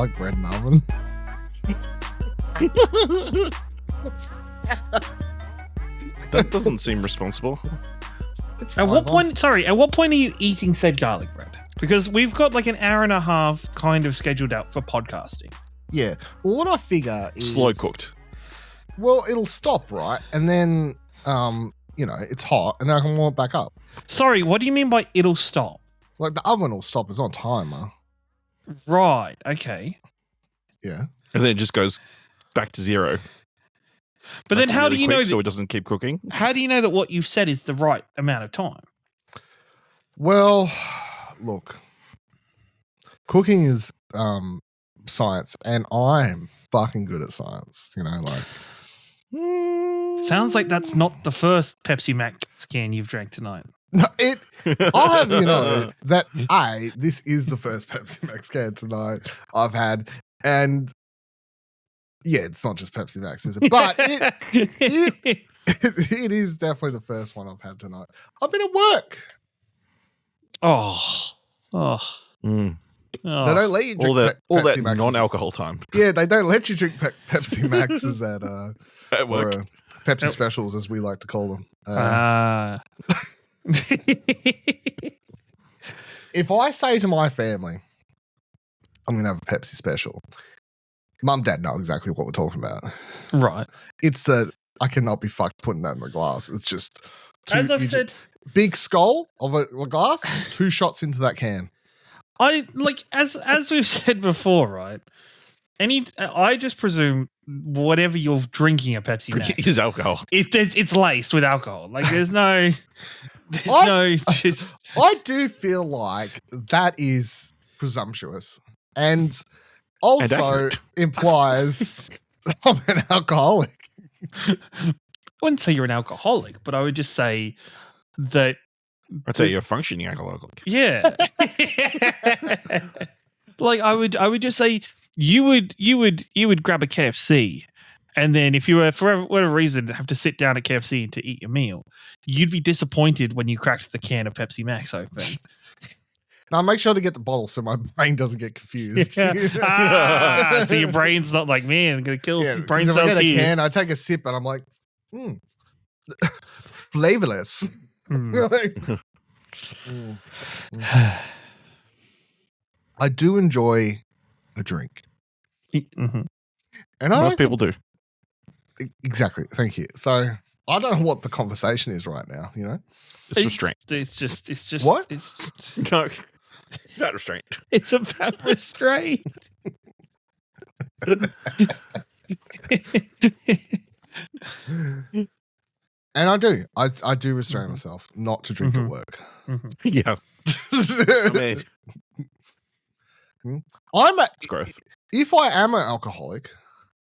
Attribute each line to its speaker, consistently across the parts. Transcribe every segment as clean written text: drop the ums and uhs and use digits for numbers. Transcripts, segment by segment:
Speaker 1: garlic bread in ovens.
Speaker 2: That doesn't seem responsible.
Speaker 3: At what point are you eating said garlic bread? Because we've got like an hour and a half kind of scheduled out for podcasting.
Speaker 1: Yeah. Well, what I figure is
Speaker 2: Slow cooked.
Speaker 1: Well, it'll stop, right? And then, it's hot, and then I can warm it back up.
Speaker 3: Sorry, what do you mean by it'll stop?
Speaker 1: Like the oven will stop. It's on timer.
Speaker 3: Right. Okay.
Speaker 1: Yeah.
Speaker 2: And then it just goes back to zero.
Speaker 3: But then how do you know
Speaker 2: so it doesn't keep cooking?
Speaker 3: How do you know that what you've said is the right amount of time?
Speaker 1: Well, look, cooking is science, and I'm fucking good at science.
Speaker 3: Sounds like that's not the first Pepsi Max can you've drank tonight.
Speaker 1: No, I'll have that this is the first Pepsi Max can tonight I've had, and yeah, it's not just Pepsi Max, is it? But it is definitely the first one I've had tonight. I've been at work.
Speaker 3: Oh.
Speaker 1: They don't let you drink
Speaker 2: all that
Speaker 1: Maxes.
Speaker 2: non-alcohol time.
Speaker 1: Yeah, they don't let you drink Pepsi Maxes at
Speaker 2: work.
Speaker 1: or, Pepsi specials, as we like to call them. If I say to my family, I'm going to have a Pepsi special, Mum, Dad know exactly what we're talking about.
Speaker 3: Right.
Speaker 1: It's I cannot be fucked putting that in the glass. It's just
Speaker 3: as I've said,
Speaker 1: big skull of a glass, 2 shots into that can.
Speaker 3: I like as we've said before, right? I just presume whatever you're drinking at Pepsi Max
Speaker 2: is alcohol.
Speaker 3: It's laced with alcohol. Like I
Speaker 1: do feel like that is presumptuous and also implies I'm an alcoholic.
Speaker 3: I wouldn't say you're an alcoholic, but I would just say that
Speaker 2: I'd say you're a functioning alcoholic.
Speaker 3: Yeah. Like I would just say you would grab a KFC, and then if you were for whatever reason have to sit down at KFC to eat your meal, you'd be disappointed when you cracked the can of Pepsi Max open.
Speaker 1: Now make sure to get the bottle so my brain doesn't get confused.
Speaker 3: So your brain's not like, man, I'm gonna kill brain cells
Speaker 1: if I get
Speaker 3: here.
Speaker 1: a can, I take a sip and I'm like, flavorless. I do enjoy a drink.
Speaker 3: Mm-hmm.
Speaker 1: And
Speaker 2: most people do.
Speaker 1: Exactly. Thank you. So I don't know what the conversation is right now,
Speaker 2: It's restraint.
Speaker 3: It's just
Speaker 1: what?
Speaker 2: No, it's about restraint.
Speaker 3: It's about restraint.
Speaker 1: And I do restrain myself not to drink at work.
Speaker 3: Mm-hmm.
Speaker 2: Yeah. I mean, it's growth.
Speaker 1: If I am an alcoholic,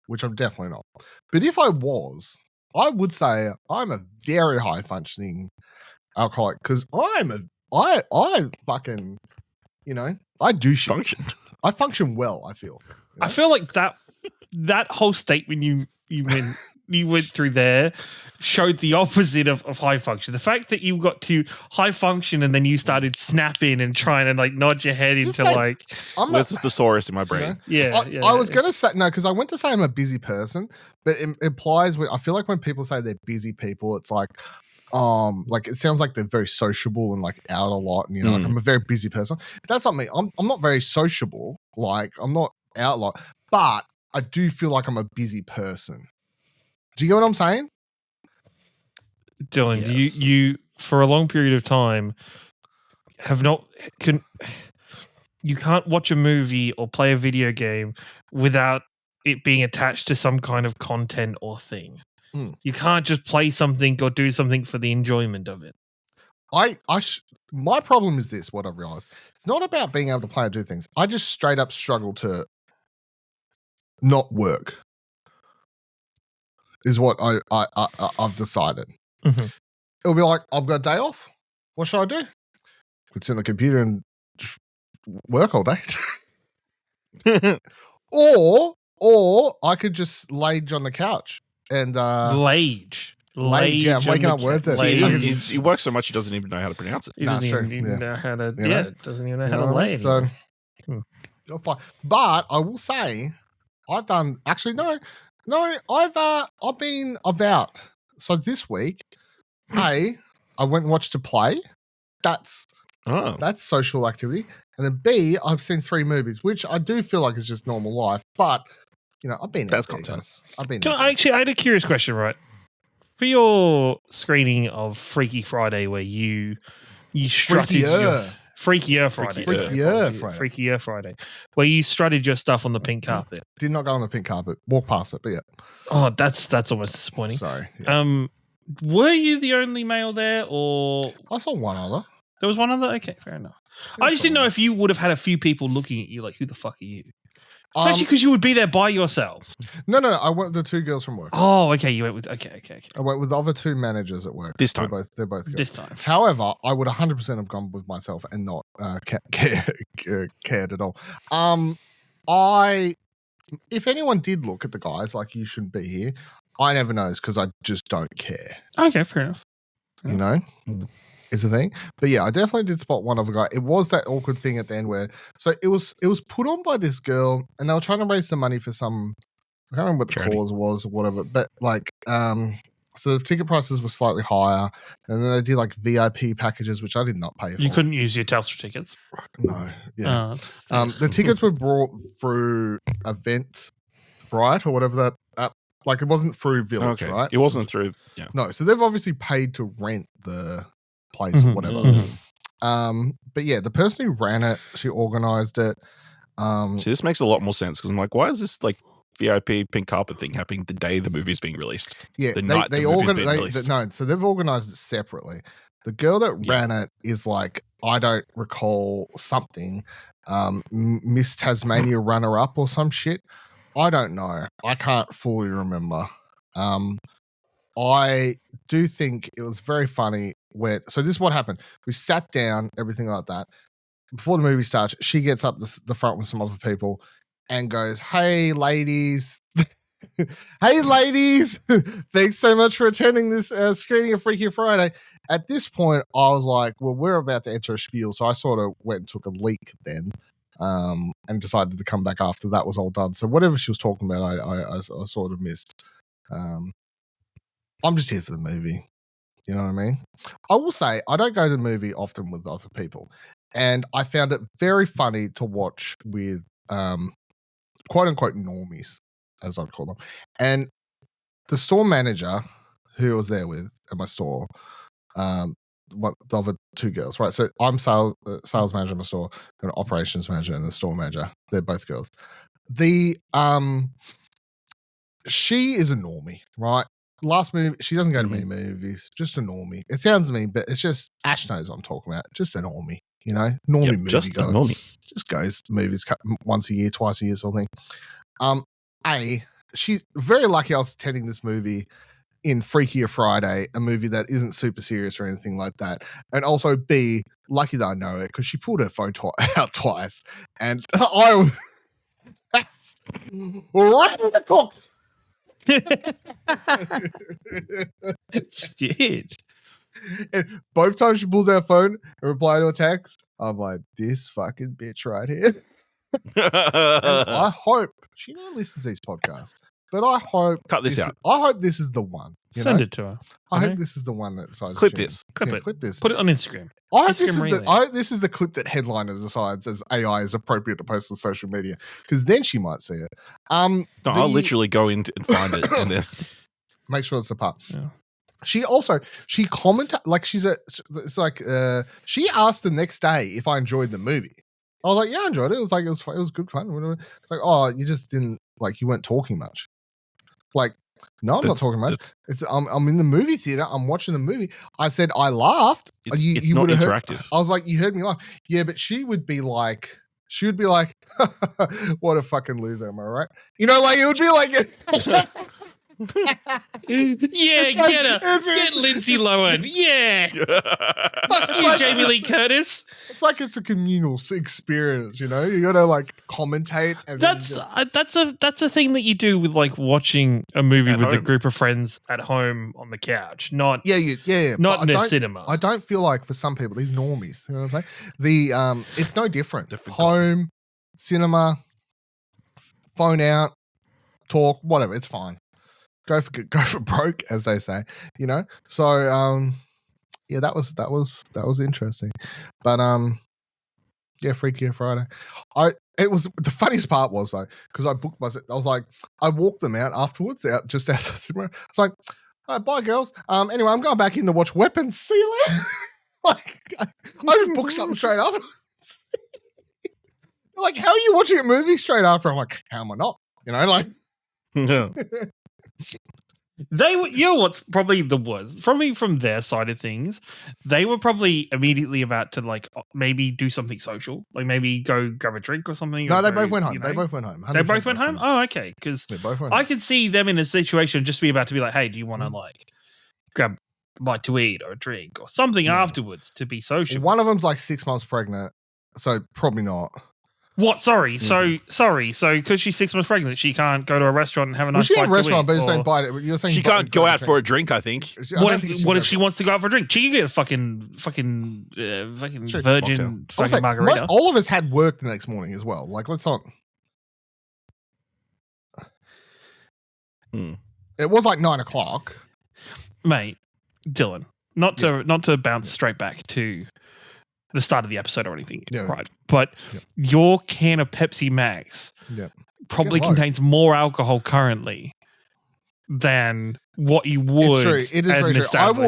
Speaker 1: which I'm definitely not, but if I was, I would say I'm a very high functioning alcoholic because I fucking, I do shit.
Speaker 2: Function.
Speaker 1: I function well, I feel.
Speaker 3: I feel like that whole statement you went through there showed the opposite of high function. The fact that you got to high function and then you started snapping and trying to like nod your head into like
Speaker 2: this is the thesaurus in my brain.
Speaker 1: I was gonna say no because I went to say I'm a busy person, but it implies I feel like when people say they're busy people, it's like it sounds like they're very sociable and like out a lot, and like I'm a very busy person. That's not me. I'm not very sociable. Like I'm not out a lot, but I do feel like I'm a busy person. Do you get what I'm saying?
Speaker 3: Dylan, yes. you for a long period of time you can't watch a movie or play a video game without it being attached to some kind of content or thing. You can't just play something or do something for the enjoyment of it.
Speaker 1: My problem is this, what I've realized. It's not about being able to play or do things. I just straight up struggle to not work. Is what I've decided.
Speaker 3: Mm-hmm.
Speaker 1: It'll be like, I've got a day off. What should I do? Could sit on the computer and just work all day. or I could just lage on the couch and
Speaker 3: lage.
Speaker 1: Yeah, I'm waking up words.
Speaker 2: He works so much he doesn't even know how to pronounce it.
Speaker 3: He doesn't even know how to. Yeah, doesn't even know how to lay.
Speaker 1: So You're fine. But I will say, I've done actually no. I've been out. So this week, I went and watched a play. That's social activity. And then B, I've seen 3 movies, which I do feel like is just normal life. But I've been
Speaker 2: that's
Speaker 1: out there,
Speaker 2: content.
Speaker 1: guys. I've been.
Speaker 3: I had a curious question, right? For your screening of Freaky Friday, where you strutted your Freakier Friday, where you strutted your stuff on the pink carpet.
Speaker 1: Did not go on the pink carpet. Walk past it, but yeah.
Speaker 3: Oh, that's almost disappointing.
Speaker 1: Sorry. Yeah.
Speaker 3: Were you the only male there, or
Speaker 1: I saw one other.
Speaker 3: There was one other. Okay, fair enough. I just didn't know if you would have had a few people looking at you like, "Who the fuck are you?" Especially because you would be there by yourself.
Speaker 1: No. I went with the 2 girls from work.
Speaker 3: Oh, okay. You went with okay.
Speaker 1: I went with the other 2 managers at work.
Speaker 2: This time,
Speaker 1: they're both girls.
Speaker 3: This time.
Speaker 1: However, I would 100% have gone with myself and not cared at all. If anyone did look at the guys like you shouldn't be here, I never noticed because I just don't care.
Speaker 3: Okay, fair enough.
Speaker 1: You know, is the thing. But yeah, I definitely did spot one other guy. It was that awkward thing at the end where it was put on by this girl, and they were trying to raise some money for some. I can't remember what the
Speaker 2: charity
Speaker 1: cause was or whatever, but so the ticket prices were slightly higher, and then they did like VIP packages, which I did not pay for.
Speaker 3: You couldn't use your Telstra tickets.
Speaker 1: No, yeah. The tickets were brought through Eventbrite or whatever that app. Like it wasn't through Village, right?
Speaker 2: It wasn't through. Yeah.
Speaker 1: No, so they've obviously paid to rent the place or whatever. But yeah, the person who ran it, she organised it.
Speaker 2: See, this makes a lot more sense because I'm like, why is this like VIP pink carpet thing happening the day the movie's being released?
Speaker 1: Yeah,
Speaker 2: they organized.
Speaker 1: No, so they've organised it separately. The girl that ran it is like, I don't recall something, Miss Tasmania runner up or some shit. I don't know. I can't fully remember. I do think it was very funny so this is what happened. We sat down, everything like that. Before the movie starts, she gets up the front with some other people and goes, "Hey, ladies." Hey, ladies. Thanks so much for attending this screening of Freaky Friday. At this point, I was like, well, we're about to enter a spiel. So I sort of went and took a leak then. And decided to come back after that was all done. So whatever she was talking about, I sort of missed. I'm just here for the movie. You know what I mean? I will say I don't go to the movie often with other people, and I found it very funny to watch with quote unquote normies, as I'd call them. And the store manager who I was there with at my store, the other 2 girls, right? So I'm sales manager in my store, and operations manager and the store manager. They're both girls. She is a normie, right? Last movie, she doesn't go to many movies, just a normie. It sounds mean, but it's just Ash knows what I'm talking about. Just a normie, you know? Normie movie.
Speaker 2: Just a normie.
Speaker 1: Just goes to movies once a year, twice a year, sort of thing. She's very lucky I was attending this movie in Freakier Friday, a movie that isn't super serious or anything like that. And also B, lucky that I know it because she pulled her phone out twice. And I was
Speaker 3: Shit.
Speaker 1: And both times she pulls out her phone and reply to a text, I'm like, this fucking bitch right here. And I hope she never listens to these podcasts, but I hope
Speaker 2: cut this out.
Speaker 1: I hope this is the one.
Speaker 3: Send it to her.
Speaker 1: I hope this is the one that decides.
Speaker 2: Clip this.
Speaker 1: Clip this.
Speaker 3: Put it on Instagram.
Speaker 1: I hope this is the clip that headliner decides as AI is appropriate to post on social media, because then she might see it.
Speaker 2: No, I'll literally go in and find it and then
Speaker 1: make sure it's a part.
Speaker 3: Yeah.
Speaker 1: She commented like she asked the next day if I enjoyed the movie. I was like, yeah, I enjoyed it. It was like it was good fun. It's like, oh, you just didn't you weren't talking much. Like, no, I'm not talking much. I'm in the movie theater. I'm watching the movie. I said I laughed.
Speaker 2: It's not interactive.
Speaker 1: I was like, you heard me laugh. Yeah, but she would be like, what a fucking loser, am I right? You know, like it would be like
Speaker 3: yeah, get her. Get Lindsay Lohan. Yeah. Fuck you, Jamie Lee Curtis.
Speaker 1: It's like it's a communal experience, you know? You gotta commentate. And
Speaker 3: that's a thing that you do with watching a movie with a group of friends at home on the couch. Not not in a cinema.
Speaker 1: I don't feel like for some people, these normies, you know what I'm saying? It's no different. Home, cinema, phone out, talk, whatever. It's fine. Go for broke, as they say. So yeah, that was interesting, but yeah, Freakier Friday. It was the funniest part was though, because I booked myself. I was like, I walked them out afterwards, just outside the cinema. It's like, all right, bye girls. Anyway, I'm going back in to watch Weapons. See you later. Like, I just booked something straight afterwards. Like, how are you watching a movie straight after? I'm like, how am I not? Like.
Speaker 2: Yeah.
Speaker 3: They were, what's probably the worst from their side of things. They were probably immediately about to like maybe do something social, like maybe go grab a drink or something.
Speaker 1: No, they both went home. They both went home.
Speaker 3: They both went home. Oh, okay. Because I could see them in a situation just be about to be like, "Hey, do you want to like grab a bite to eat or a drink or something afterwards to be social?"
Speaker 1: One of them's like 6 months pregnant, so probably not.
Speaker 3: What? Sorry. So because she's 6 months pregnant, she can't go to a restaurant and have a nice bite to eat.
Speaker 1: Well, she in a restaurant, but you're saying
Speaker 2: she can't go out for a drink. I think.
Speaker 3: What if she wants to go out for a drink? She can get a fucking virgin fucking margarita.
Speaker 1: All of us had work the next morning as well. Like, let's not. It was like 9 o'clock,
Speaker 3: mate. Dylan, not to bounce straight back to the start of the episode or anything, right? But your can of Pepsi Max probably contains more alcohol currently than what you would.
Speaker 1: It's true. It is very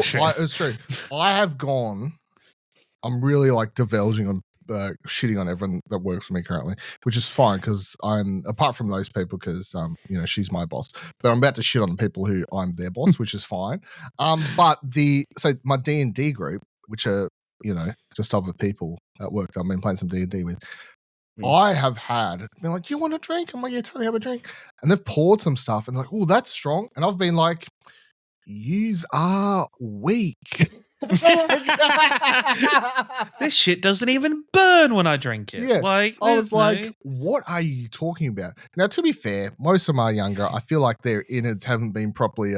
Speaker 1: true. It's true. I have gone. I'm really like divulging on shitting on everyone that works for me currently, which is fine because I'm apart from those people because she's my boss. But I'm about to shit on people who I'm their boss, which is fine. But my D&D group, which are just other people at work that I've been playing some D&D with. I have been like, do you want a drink? I'm like, yeah, totally have a drink. And they've poured some stuff and like, oh, that's strong. And I've been like, yous are weak.
Speaker 3: This shit doesn't even burn when I drink it.
Speaker 1: Yeah.
Speaker 3: Like,
Speaker 1: I was like, what are you talking about? Now, to be fair, most of them are younger. I feel like their innards haven't been properly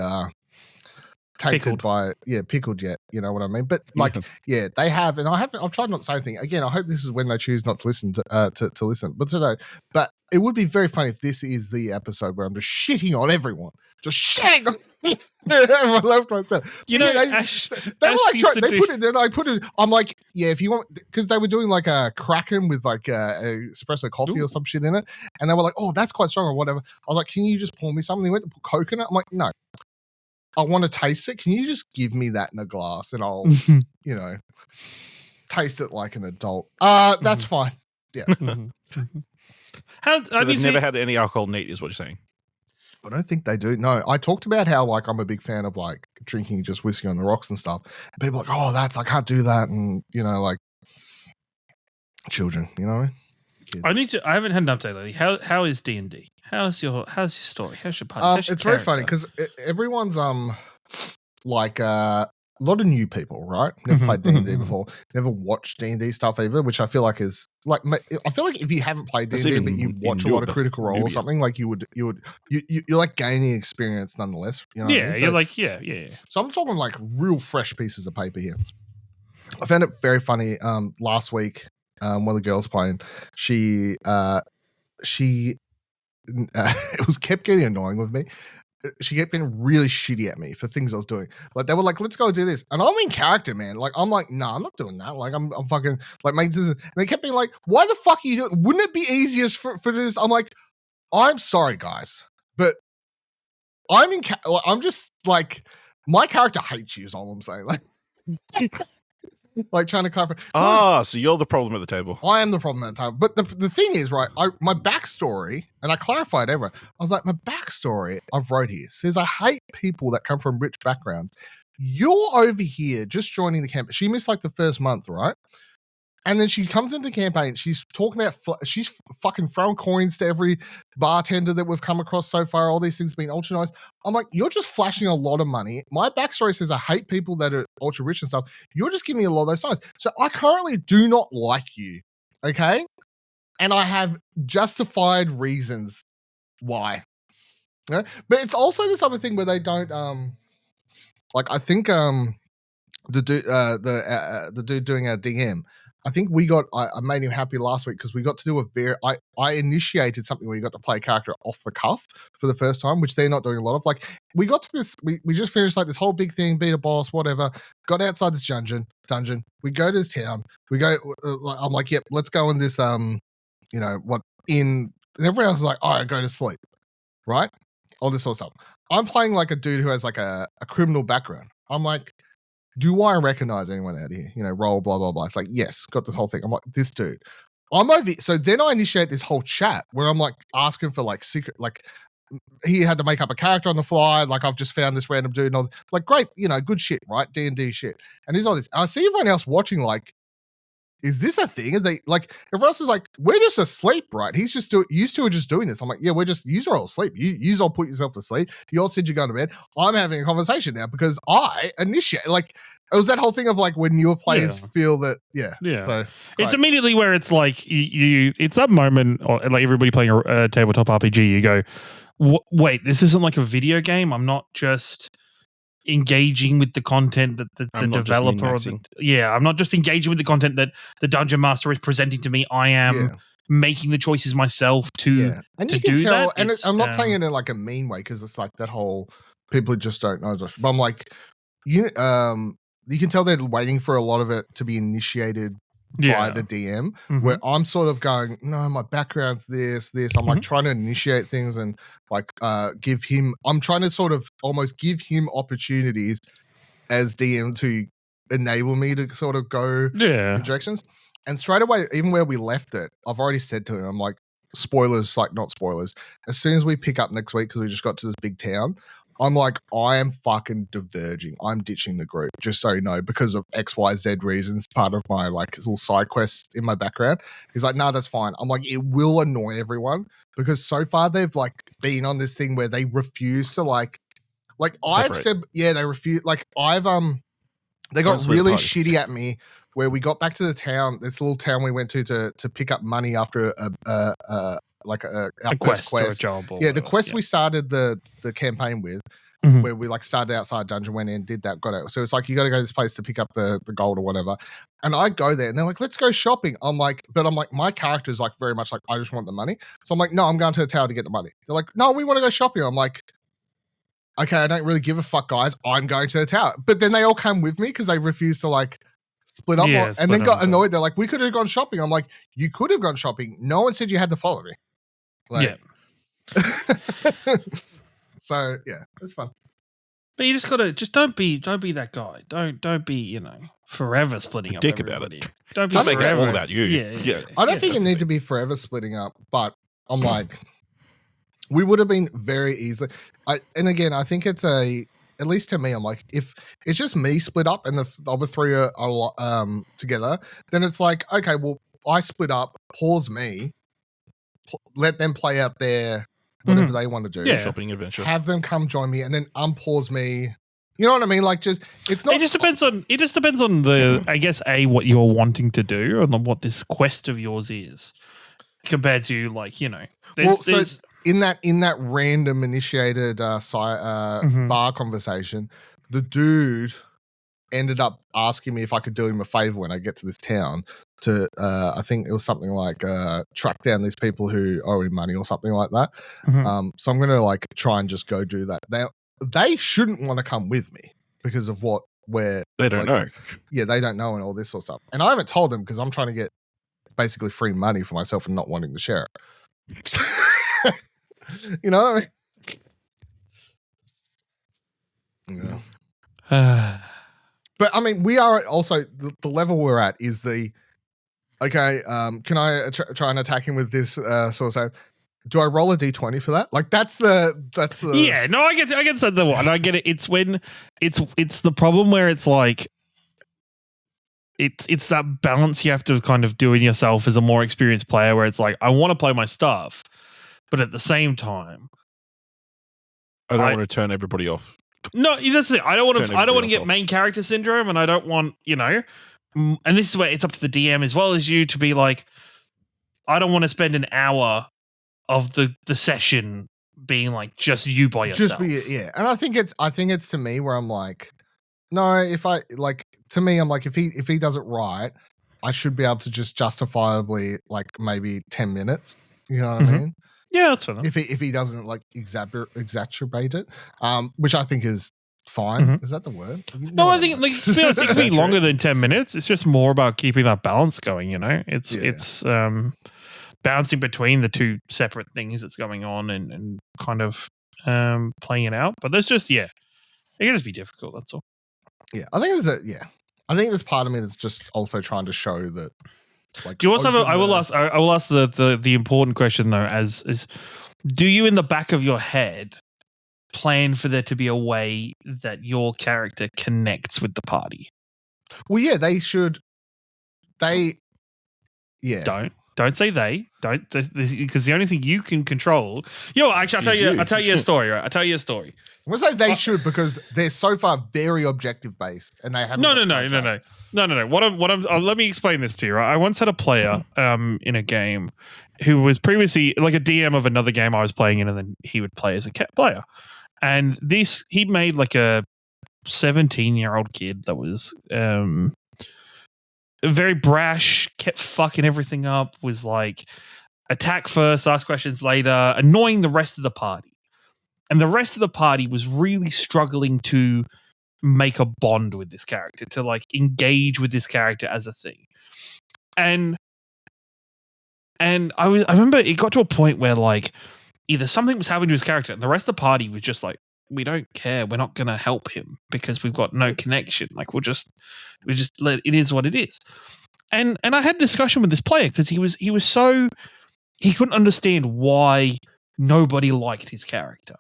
Speaker 1: tainted pickled yet, you know what I mean? But like, they have, and I've tried not to say anything. Again, I hope this is when they choose not to listen to listen. But it would be very funny if this is the episode where I'm just shitting on everyone. Just shitting on everyone left myself.
Speaker 3: They were
Speaker 1: like, they put it, then I put it, I'm like, yeah, if you want, because they were doing like a Kraken with like a espresso coffee or some shit in it. And they were like, oh, that's quite strong or whatever. I was like, can you just pour me something? They went to put coconut. I'm like, no. I want to taste it. Can you just give me that in a glass and I'll, taste it like an adult? That's fine. Yeah.
Speaker 2: So they've never had any alcohol neat, is what you're saying?
Speaker 1: I don't think they do. No, I talked about how like I'm a big fan of like drinking just whiskey on the rocks and stuff. And people are like, oh, I can't do that. And like children, Kids.
Speaker 3: I haven't had an update lately. How is D&D? How's your story? How's your party?
Speaker 1: It's very funny because everyone's like a lot of new people, right? Never played D&D before, never watched D&D stuff either, which I feel like is like I feel like if you haven't played D&D but you watch a lot of Critical Role or something, like you're like gaining experience nonetheless. You know what I mean?
Speaker 3: You're like yeah.
Speaker 1: So I'm talking like real fresh pieces of paper here. I found it very funny. Last week, one of the girls playing, she it was kept getting annoying with me. She kept being really shitty at me for things I was doing. Like they were like, let's go do this. And I'm in character, man. Like I'm like, no, I'm not doing that. Like I'm fucking like making this. And they kept being like, why the fuck are you doing? Wouldn't it be easiest for this? I'm like, I'm sorry, guys. But I'm just like, my character hates you is all I'm saying. Like like trying to clarify.
Speaker 2: So you're the problem at the table.
Speaker 1: I am the problem at the time. But the thing is, right, my backstory, and I clarified everyone. I was like, my backstory I've wrote here says I hate people that come from rich backgrounds. You're over here just joining the camp. She missed like the first month, right? And then she comes into campaign. She's talking about, she's fucking throwing coins to every bartender that we've come across so far. All these things being ultra nice. I'm like, you're just flashing a lot of money. My backstory says I hate people that are ultra rich and stuff. You're just giving me a lot of those signs. So I currently do not like you. Okay. And I have justified reasons why. You know? But it's also this other thing where they don't, like, I think, the dude doing a DM, I think I made him happy last week because we got to do I initiated something where you got to play a character off the cuff for the first time, which they're not doing a lot of. Like, we got to this, we just finished like this whole big thing, beat a boss, whatever, got outside this dungeon, we go to this town, I'm like, yep, let's go in this, and everyone else is like, all right, go to sleep, right? All this sort of stuff. I'm playing like a dude who has like a criminal background. I'm like, do I recognize anyone out here? Roll, blah, blah, blah. It's like, yes, got this whole thing. I'm like, this dude. I'm over. So then I initiate this whole chat where I'm like asking for like secret, like he had to make up a character on the fly. Like, I've just found this random dude and all, like, great, good shit, right? D&D shit. And he's all this. And I see everyone else watching like, is this a thing? And they like, everyone else is like, we're just asleep, right? He's just used to just doing this. I'm like, yeah, you're all asleep. You all put yourself to sleep. You all said you're going to bed. I'm having a conversation now because I initiate, like, it was that whole thing of like when your players feel that, yeah. So
Speaker 3: it's immediately where it's like it's that moment, or like everybody playing a tabletop RPG, you go, wait, this isn't like a video game. I'm not just engaging with the content that the developer I'm not just engaging with the content that the dungeon master is presenting to me. I am making the choices myself to
Speaker 1: and you can tell that. And I'm not saying it in like a mean way because it's like that whole people just don't know, but I'm like, you can tell they're waiting for a lot of it to be initiated by the DM, where I'm sort of going, no, my background's this. I'm like trying to initiate things and like I'm trying to sort of almost give him opportunities as DM to enable me to sort of go in directions. And straight away, even where we left it, I've already said to him, I'm like, spoilers, like not spoilers. As soon as we pick up next week, because we just got to this big town, I'm like, I am fucking diverging. I'm ditching the group, just so you know, because of XYZ reasons, part of my like little side quest in my background. He's like, no, that's fine. I'm like, it will annoy everyone because so far they've like been on this thing where they refuse to like I've said, they refuse. Like they got really shitty at me where we got back to the town, this little town we went to pick up money after our first quest. The quest we started the campaign with, where we like started outside dungeon, went in, did that, got out. So it's like, you got to go to this place to pick up the gold or whatever. And I go there and they're like, let's go shopping. I'm like, my character's like very much like, I just want the money. So I'm like, no, I'm going to the tower to get the money. They're like, no, we want to go shopping. I'm like, okay, I don't really give a fuck, guys. I'm going to the tower. But then they all come with me because they refuse to like split up and then got annoyed. They're like, we could have gone shopping. I'm like, you could have gone shopping. No one said you had to follow me. Like, so yeah, it's fun.
Speaker 3: But you just gotta don't be that guy. Don't be forever splitting up.
Speaker 2: Dick about it.
Speaker 3: Don't be
Speaker 2: make
Speaker 3: forever
Speaker 2: it all about you. Yeah.
Speaker 1: I don't think you need to be forever splitting up, but I'm like, we would have been very easy. And again, I think it's at least to me, I'm like, if it's just me split up and the other three are together, then it's like, okay, well, I split up, pause me, let them play out their whatever they want to do.
Speaker 2: Shopping adventure.
Speaker 1: Have them come join me and then unpause me. You know what I mean? Like, just it's not.
Speaker 3: It just depends on the I guess what you're wanting to do and what this quest of yours is compared to like there's
Speaker 1: in that random initiated bar conversation, the dude ended up asking me if I could do him a favor when I get to this town to I think it was something like track down these people who owe him money or something like that. So I'm gonna like try and just go do that. They shouldn't want to come with me because of where
Speaker 2: they don't know.
Speaker 1: Yeah, they don't know and all this sort of stuff. And I haven't told them because I'm trying to get basically free money for myself and not wanting to share it. You know what I mean? Yeah. But I mean, we are also the level we're at is the okay. Can I try and attack him with this sort of? Do I roll a d20 for that? Like that's the
Speaker 3: yeah. No, I get the one. I get it. It's when it's the problem where it's like it's that balance you have to kind of do in yourself as a more experienced player, where it's like I want to play my stuff, but at the same time,
Speaker 2: I don't want to turn everybody off.
Speaker 3: No, that's it. I don't want to get main character syndrome, and I don't want and this is where it's up to the DM as well as you to be like, I don't want to spend an hour of the session being like just you by yourself.
Speaker 1: And I think it's to me where I'm like, no, if I like to me, I'm like if he does it right, I should be able to just justifiably like maybe 10 minutes. You know what I mean?
Speaker 3: Yeah, that's fair.
Speaker 1: If he doesn't like exacerbate it, which I think is fine. Is that the word?
Speaker 3: No, I think to be honest, it can be longer than 10 minutes. It's just more about keeping that balance going. You know, it's bouncing between the two separate things that's going on and kind of playing it out. But there's just it can just be difficult. That's all.
Speaker 1: Yeah, I think there's part of me that's just also trying to show that. Like,
Speaker 3: do you also have? I will ask the important question though. Is do you in the back of your head plan for there to be a way that your character connects with the party?
Speaker 1: Well, yeah, they should.
Speaker 3: Don't say they. Don't, because the only thing you can control. Actually, I'll tell you a story. Right, I'll tell you a story.
Speaker 1: I'm gonna say they should because they're so far very objective based, and they haven't.
Speaker 3: No. Let me explain this to you. Right? I once had a player in a game who was previously like a DM of another game I was playing in, and then he would play as a player. And he made like a 17-year-old kid that was very brash, kept fucking everything up, was like attack first, ask questions later, annoying the rest of the party. And the rest of the party was really struggling to make a bond with this character, to like engage with this character as a thing. And I remember it got to a point where like either something was happening to his character and the rest of the party was just like, we don't care. We're not going to help him because we've got no connection. Like we just let it is what it is. And I had a discussion with this player because he couldn't understand why nobody liked his character.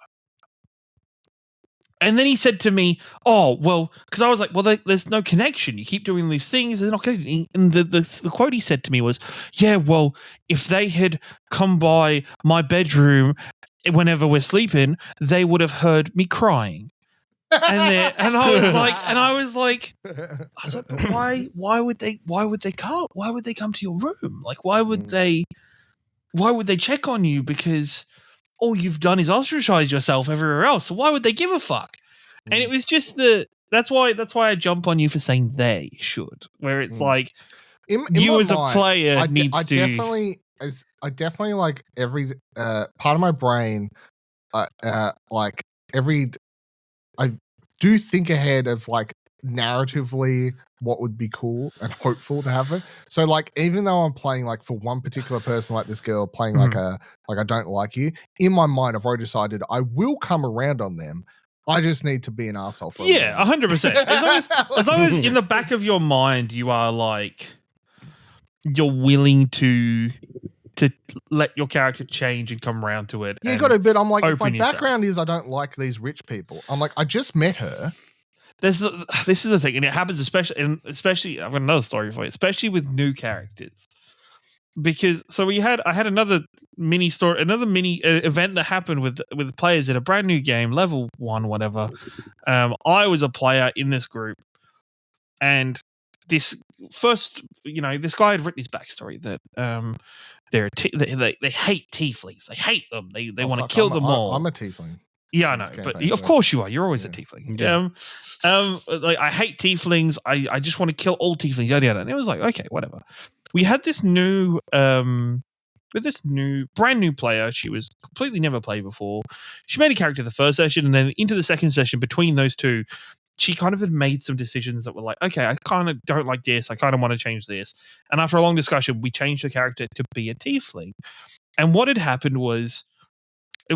Speaker 3: And then he said to me, "Oh, well," because I was like, "Well, there's no connection. You keep doing these things, they're not connected." And the quote he said to me was, "Yeah, well, if they had come by my bedroom whenever we're sleeping, they would have heard me crying." And I was like, but why would they come? Why would they come to your room? Like, why would they check on you? Because all you've done is ostracize yourself everywhere else. So why would they give a fuck? And it was just that's why I jump on you for saying they should, where it's like you as a player I definitely
Speaker 1: like every part of my brain, like every I do think ahead of like narratively what would be cool and hopeful to happen. So like even though I'm playing like for one particular person, like this girl playing like I don't like you, in my mind I've already decided I will come around on them. I just need to be an asshole for
Speaker 3: 100%. As long as in the back of your mind you are like you're willing to let your character change and come around to it.
Speaker 1: Yeah, you got a bit. I'm like, if my background is I don't like these rich people. I'm like, I just met her.
Speaker 3: This is the thing, and it happens especially. I've got another story for you, especially with new characters, because I had another mini event that happened with players in a brand new game, level 1, whatever. I was a player in this group, and this guy had written his backstory that they hate tieflings. They hate them. They want to kill them all.
Speaker 1: I'm a tiefling.
Speaker 3: Yeah, I know, but of course you are. You're always a tiefling. Yeah. Like I hate tieflings. I just want to kill all tieflings. Yada yada. And it was like, okay, whatever. We had this new, brand new player. She was completely never played before. She made a character the first session, and then into the second session, between those two, she kind of had made some decisions that were like, okay, I kind of don't like this. I kind of want to change this. And after a long discussion, we changed the character to be a tiefling. And what had happened was,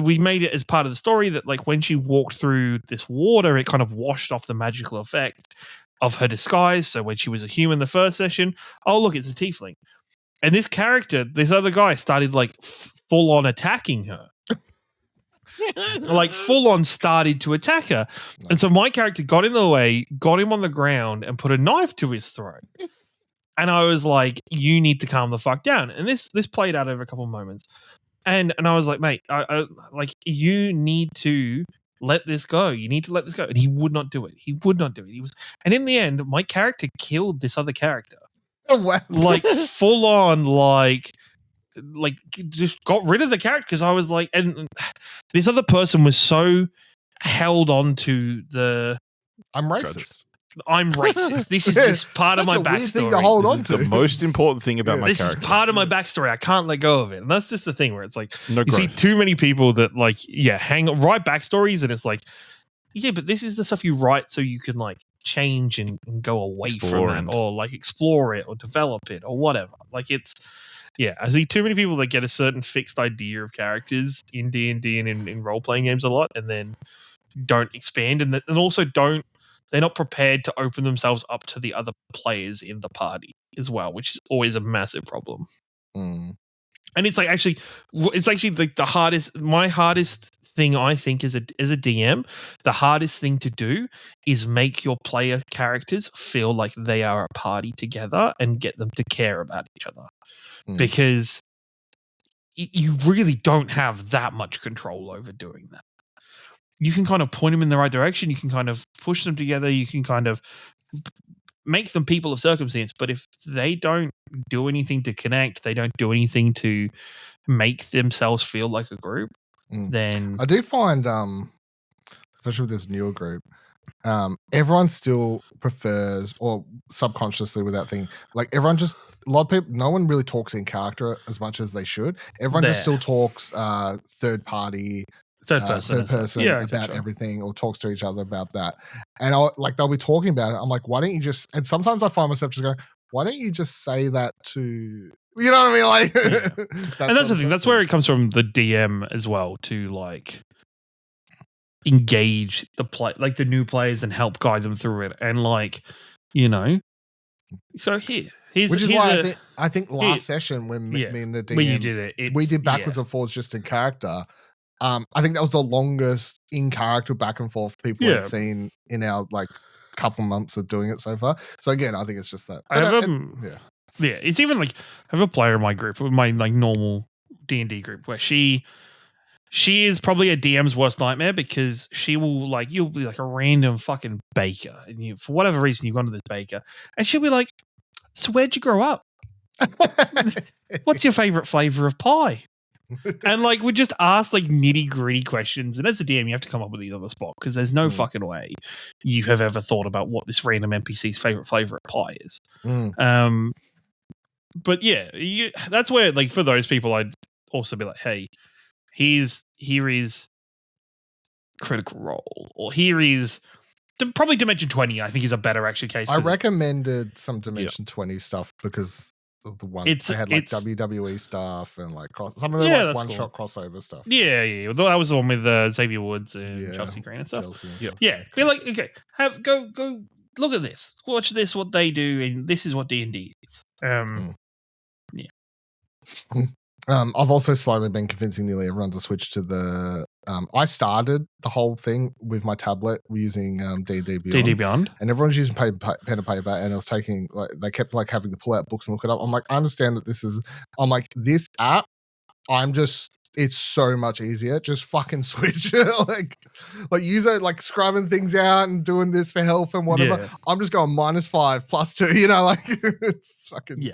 Speaker 3: we made it as part of the story that like when she walked through this water, it kind of washed off the magical effect of her disguise. So when she was a human the first session, oh look, it's a tiefling. And this other guy started like full on attacking her. Like full on started to attack her. And so my character got in the way, got him on the ground and put a knife to his throat. And I was like, you need to calm the fuck down. And this played out over a couple of moments. And I was like, mate, I like you need to let this go. You need to let this go. And he would not do it. And in the end, my character killed this other character.
Speaker 1: Oh, wow.
Speaker 3: Like full on, like just got rid of the character because I was like, and this other person was so held on to the.
Speaker 1: I'm racist.
Speaker 3: I'm racist. This is this part of my
Speaker 1: Such a weird thing to
Speaker 3: backstory.
Speaker 1: hold
Speaker 2: This
Speaker 1: on
Speaker 2: is
Speaker 1: to.
Speaker 2: the most important thing about my
Speaker 3: This is
Speaker 2: character.
Speaker 3: part of my backstory. I can't let go of it. And that's just the thing where it's like,
Speaker 2: No
Speaker 3: you see
Speaker 2: growth.
Speaker 3: too many people that like, write backstories, and it's like, yeah, but this is the stuff you write so you can like change and go away
Speaker 2: Explore
Speaker 3: from
Speaker 2: and-
Speaker 3: it, or like explore it or develop it or whatever. Like it's, I see too many people that get a certain fixed idea of characters in D&D and in role-playing games a lot, and then don't expand, and also they're not prepared to open themselves up to the other players in the party as well, which is always a massive problem.
Speaker 1: Mm.
Speaker 3: And it's actually like my hardest thing, I think, as a DM, the hardest thing to do is make your player characters feel like they are a party together and get them to care about each other.
Speaker 1: Mm.
Speaker 3: Because you really don't have that much control over doing that. You can kind of point them in the right direction. You can kind of push them together. You can kind of make them people of circumstance. But if they don't do anything to connect, they don't do anything to make themselves feel like a group, then
Speaker 1: I do find, especially with this newer group, everyone still prefers, or subconsciously without thinking, like everyone just, a lot of people, no one really talks in character as much as they should. Everyone just still talks third person
Speaker 3: Yeah,
Speaker 1: about everything, or talks to each other about that. And they'll be talking about it. I'm like, why don't you just, and sometimes I find myself just going, why don't you just say that to, you know what I mean? Like,
Speaker 3: and that's the thing. That's where it comes from, the DM as well, to like engage the new players and help guide them through it. And like, so here's
Speaker 1: why I think last session when me and the DM,
Speaker 3: when you did it,
Speaker 1: we did backwards and forwards just in character. I think that was the longest in character back and forth people had seen in our like couple months of doing it so far. So again, I think it's just that.
Speaker 3: It's even like, I have a player in my group, my like normal D&D group, where she is probably a DM's worst nightmare, because she will like, you'll be like a random fucking baker, and for whatever reason you've gone to this baker, and she'll be like, so where'd you grow up? What's your favorite flavor of pie? And like, we just ask like nitty gritty questions, and as a DM you have to come up with these on the spot, because there's no fucking way you have ever thought about what this random NPC's favorite flavor of pie is. But that's where, like, for those people, I'd also be like, hey, here is Critical Role, or here is probably Dimension 20. I think is a better actual case.
Speaker 1: I recommended some Dimension 20 stuff because of the one they had like WWE stuff and like some of the like one-shot crossover stuff.
Speaker 3: Yeah. That was the one with Xavier Woods and Chelsea Green and stuff. Be like, okay, go look at this, watch this, what they do, and this is what D&D is.
Speaker 1: I've also slowly been convincing nearly everyone to switch to the. I started the whole thing with my tablet using D&D Beyond. And everyone's using pen and paper, and it was taking like, they kept like having to pull out books and look it up. I'm like, I understand that this app, it's so much easier. Just fucking switch it. like use it, like scrubbing things out and doing this for health and whatever. I'm just going -5 +2, like it's fucking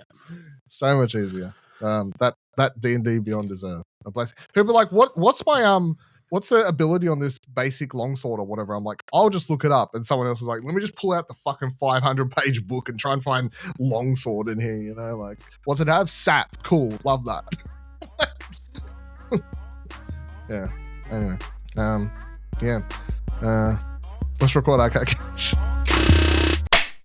Speaker 1: so much easier. That D&D Beyond is a blessing. People are like, what's my what's the ability on this basic longsword or whatever? I'm like, I'll just look it up. And someone else is like, let me just pull out the fucking 500-page book and try and find longsword in here, like, what's it have? Sap. Cool. Love that. Yeah. Anyway. Let's record our catch.